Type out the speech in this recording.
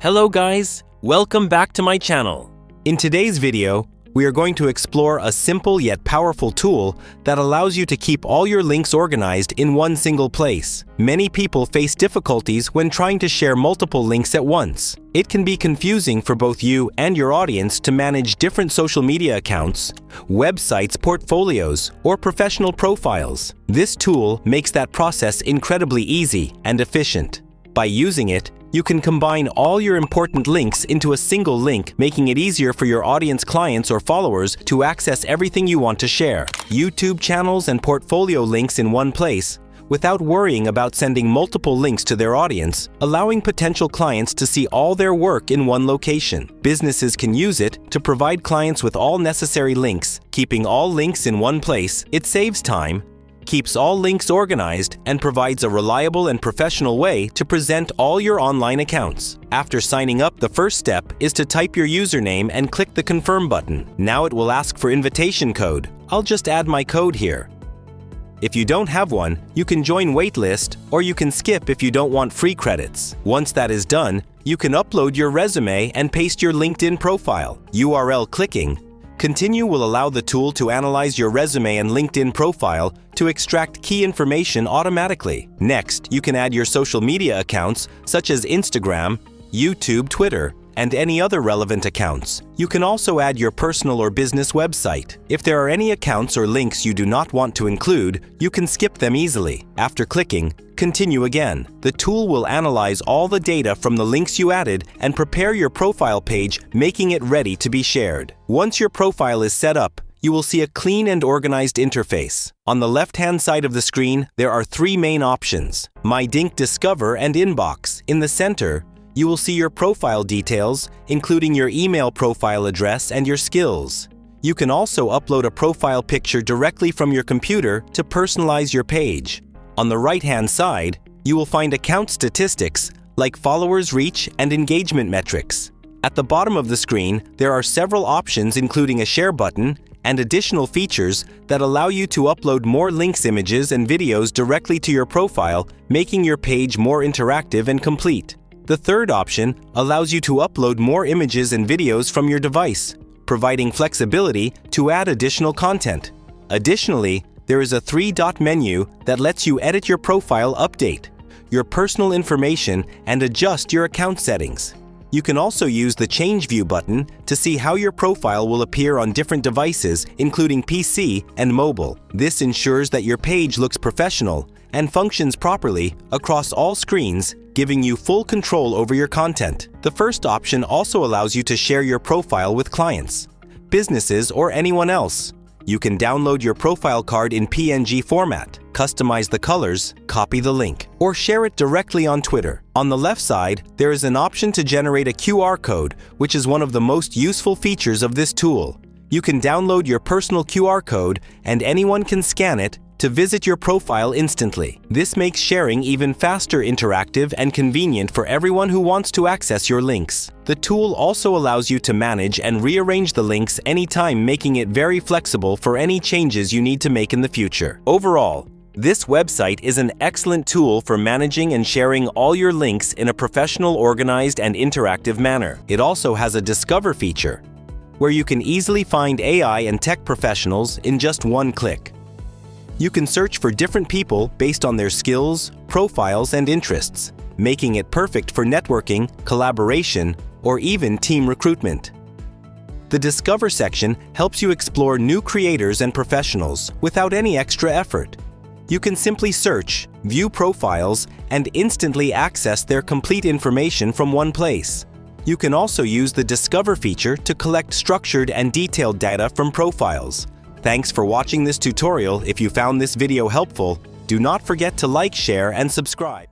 Hello guys, welcome back to my channel. In today's video, we are going to explore a simple yet powerful tool that allows you to keep all your links organized in one single place. Many people face difficulties when trying to share multiple links at once. It can be confusing for both you and your audience to manage different social media accounts, websites, portfolios, or professional profiles. This tool makes that process incredibly easy and efficient. By using it, you can combine all your important links into a single link, making it easier for your audience clients or followers to access everything you want to share. YouTube channels and portfolio links in one place, without worrying about sending multiple links to their audience, allowing potential clients to see all their work in one location. Businesses can use it to provide clients with all necessary links. Keeping all links in one place, it saves time, keeps all links organized, and provides a reliable and professional way to present all your online accounts. After signing up, the first step is to type your username and click the confirm button. Now it will ask for invitation code. I'll just add my code here. If you don't have one, you can join waitlist, or you can skip if you don't want free credits. Once that is done, you can upload your resume and paste your LinkedIn profile. URL clicking. Continue will allow the tool to analyze your resume and LinkedIn profile to extract key information automatically. Next, you can add your social media accounts such as Instagram, YouTube, Twitter, and any other relevant accounts. You can also add your personal or business website. If there are any accounts or links you do not want to include, you can skip them easily. After clicking, continue again. The tool will analyze all the data from the links you added and prepare your profile page, making it ready to be shared. Once your profile is set up, you will see a clean and organized interface. On the left-hand side of the screen, there are three main options: My Dink, Discover, and Inbox. In the center, you will see your profile details, including your email profile address and your skills. You can also upload a profile picture directly from your computer to personalize your page. On the right-hand side, you will find account statistics like followers reach and engagement metrics. At the bottom of the screen, there are several options including a share button and additional features that allow you to upload more links, images, and videos directly to your profile, making your page more interactive and complete. The third option allows you to upload more images and videos from your device, providing flexibility to add additional content. Additionally, there is a three-dot menu that lets you edit your profile, update your personal information, and adjust your account settings. You can also use the Change View button to see how your profile will appear on different devices, including PC and mobile. This ensures that your page looks professional and functions properly across all screens, giving you full control over your content. The first option also allows you to share your profile with clients, businesses, or anyone else. You can download your profile card in PNG format, customize the colors, copy the link, or share it directly on Twitter. On the left side, there is an option to generate a QR code, which is one of the most useful features of this tool. You can download your personal QR code, and anyone can scan it to visit your profile instantly. This makes sharing even faster, interactive, and convenient for everyone who wants to access your links. The tool also allows you to manage and rearrange the links anytime, making it very flexible for any changes you need to make in the future. Overall, this website is an excellent tool for managing and sharing all your links in a professional, organized, and interactive manner. It also has a Discover feature, where you can easily find AI and tech professionals in just one click. You can search for different people based on their skills, profiles, and interests, making it perfect for networking, collaboration, or even team recruitment. The Discover section helps you explore new creators and professionals without any extra effort. You can simply search, view profiles, and instantly access their complete information from one place. You can also use the Discover feature to collect structured and detailed data from profiles. Thanks for watching this tutorial. If you found this video helpful, do not forget to like, share, and subscribe.